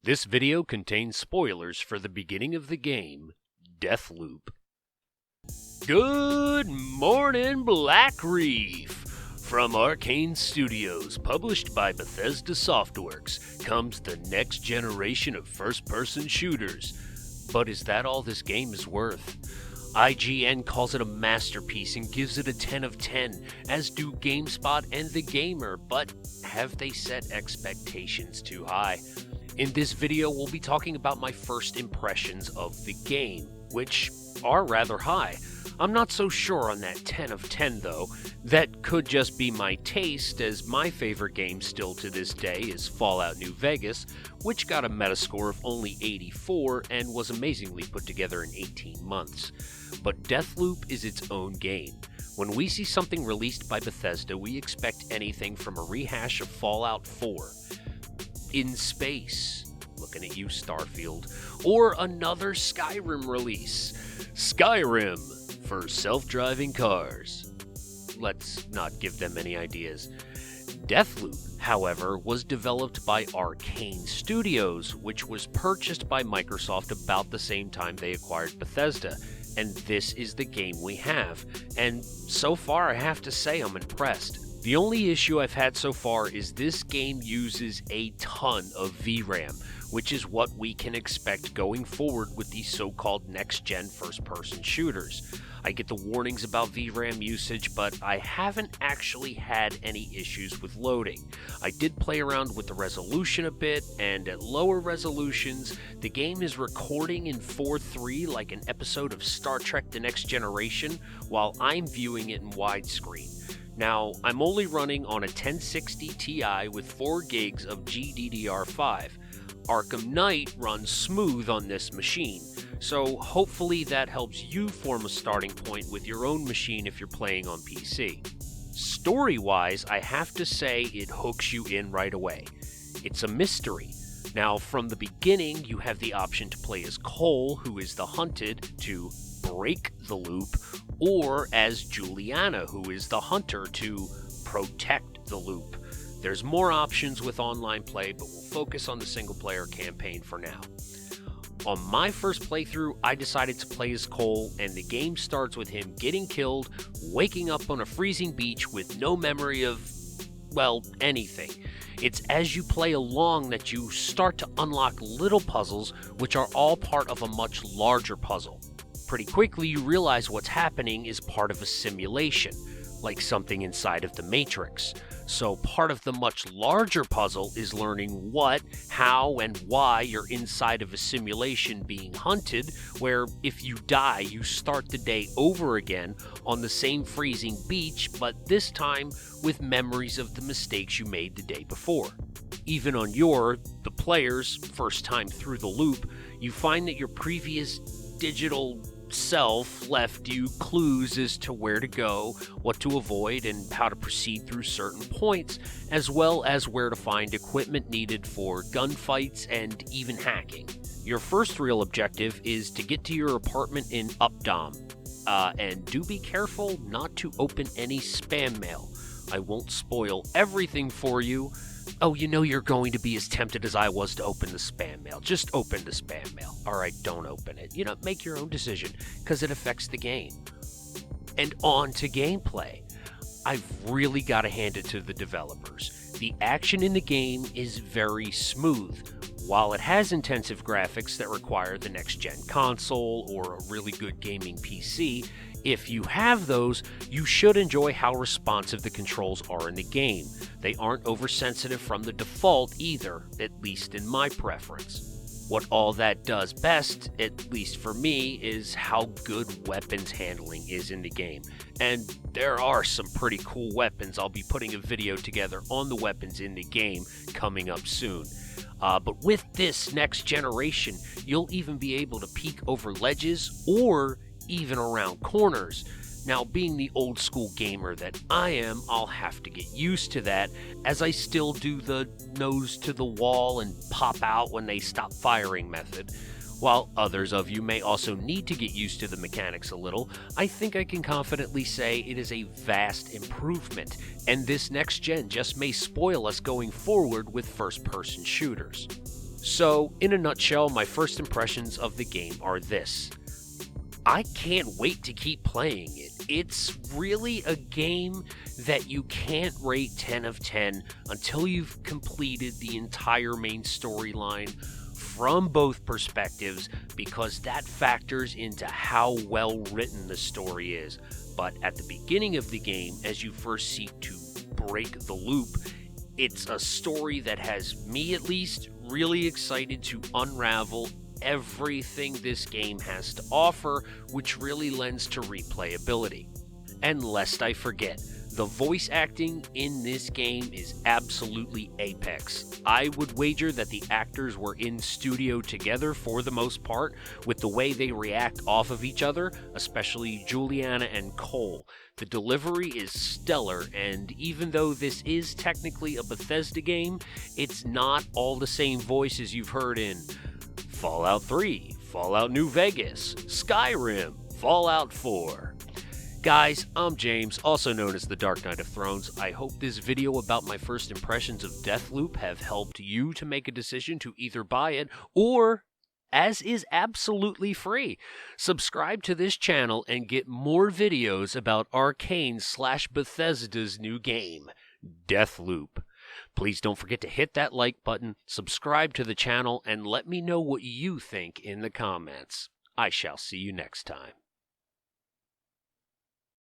This video contains spoilers for the beginning of the game, Deathloop. Good morning, Black Reef! From Arkane Studios, published by Bethesda Softworks, comes the next generation of first-person shooters. But is that all this game is worth? IGN calls it a masterpiece and gives it a 10 of 10, as do GameSpot and The Gamer, but have they set expectations too high? In this video, we'll be talking about my first impressions of the game, which are rather high. I'm not so sure on that 10 of 10 though. That could just be my taste, as my favorite game still to this day is Fallout New Vegas, which got a Metascore of only 84 and was amazingly put together in 18 months. But Deathloop is its own game. When we see something released by Bethesda, we expect anything from a rehash of Fallout 4, in space, looking at you Starfield, or another Skyrim release. Skyrim for self-driving cars. Let's not give them any ideas. Deathloop, however, was developed by Arkane Studios, which was purchased by Microsoft about the same time they acquired Bethesda, and this is the game we have, and so far I have to say I'm impressed. The only issue I've had so far is this game uses a ton of VRAM, which is what we can expect going forward with these so-called next-gen first-person shooters. I get the warnings about VRAM usage, but I haven't actually had any issues with loading. I did play around with the resolution a bit, and at lower resolutions, the game is recording in 4:3 like an episode of Star Trek The Next Generation, while I'm viewing it in widescreen. Now, I'm only running on a 1060 Ti with 4 gigs of GDDR5. Arkane Knight runs smooth on this machine, so hopefully that helps you form a starting point with your own machine if you're playing on PC. Story-wise, I have to say it hooks you in right away. It's a mystery. Now, from the beginning, you have the option to play as Cole, who is the hunted, to break the loop, or as Juliana, who is the hunter, to protect the loop. There's more options with online play, but we'll focus on the single-player campaign for now. On my first playthrough, I decided to play as Cole, and the game starts with him getting killed, waking up on a freezing beach with no memory of, well, anything. It's as you play along that you start to unlock little puzzles, which are all part of a much larger puzzle. Pretty quickly, you realize what's happening is part of a simulation, like something inside of the Matrix. So part of the much larger puzzle is learning what, how, and why you're inside of a simulation being hunted, where if you die, you start the day over again on the same freezing beach, but this time with memories of the mistakes you made the day before. Even on the player's, first time through the loop, you find that your previous digital self left you clues as to where to go, what to avoid, and how to proceed through certain points, as well as where to find equipment needed for gunfights and even hacking. Your first real objective is to get to your apartment in Updom, and do be careful not to open any spam mail. I won't spoil everything for you. Oh, you know you're going to be as tempted as I was to open the spam mail. Just open the spam mail. Alright, don't open it. Make your own decision, because it affects the game. And on to gameplay. I've really got to hand it to the developers. The action in the game is very smooth. While it has intensive graphics that require the next-gen console or a really good gaming PC, if you have those, you should enjoy how responsive the controls are in the game. They aren't oversensitive from the default either, at least in my preference. What all that does best, at least for me, is how good weapons handling is in the game. And there are some pretty cool weapons. I'll be putting a video together on the weapons in the game coming up soon. But with this next generation, you'll even be able to peek over ledges or even around corners. Now, being the old school gamer that I am, I'll have to get used to that, as I still do the nose to the wall and pop out when they stop firing method. While others of you may also need to get used to the mechanics a little, I think I can confidently say it is a vast improvement, and this next gen just may spoil us going forward with first-person shooters. So, in a nutshell, my first impressions of the game are this. I can't wait to keep playing it. It's really a game that you can't rate 10 of 10 until you've completed the entire main storyline from both perspectives, because that factors into how well written the story is. But at the beginning of the game, as you first seek to break the loop, it's a story that has me, at least, really excited to unravel everything this game has to offer, which really lends to replayability. And lest I forget, the voice acting in this game is absolutely apex. I would wager that the actors were in studio together for the most part, with the way they react off of each other, especially Juliana and Cole. The delivery is stellar, and even though this is technically a Bethesda game, it's not all the same voices you've heard in Fallout 3, Fallout New Vegas, Skyrim, Fallout 4. Guys, I'm James, also known as the Dark Knight of Thrones. I hope this video about my first impressions of Deathloop have helped you to make a decision to either buy it or, as is absolutely free, subscribe to this channel and get more videos about Arkane/Bethesda's new game, Deathloop. Please don't forget to hit that like button, subscribe to the channel, and let me know what you think in the comments. I shall see you next time.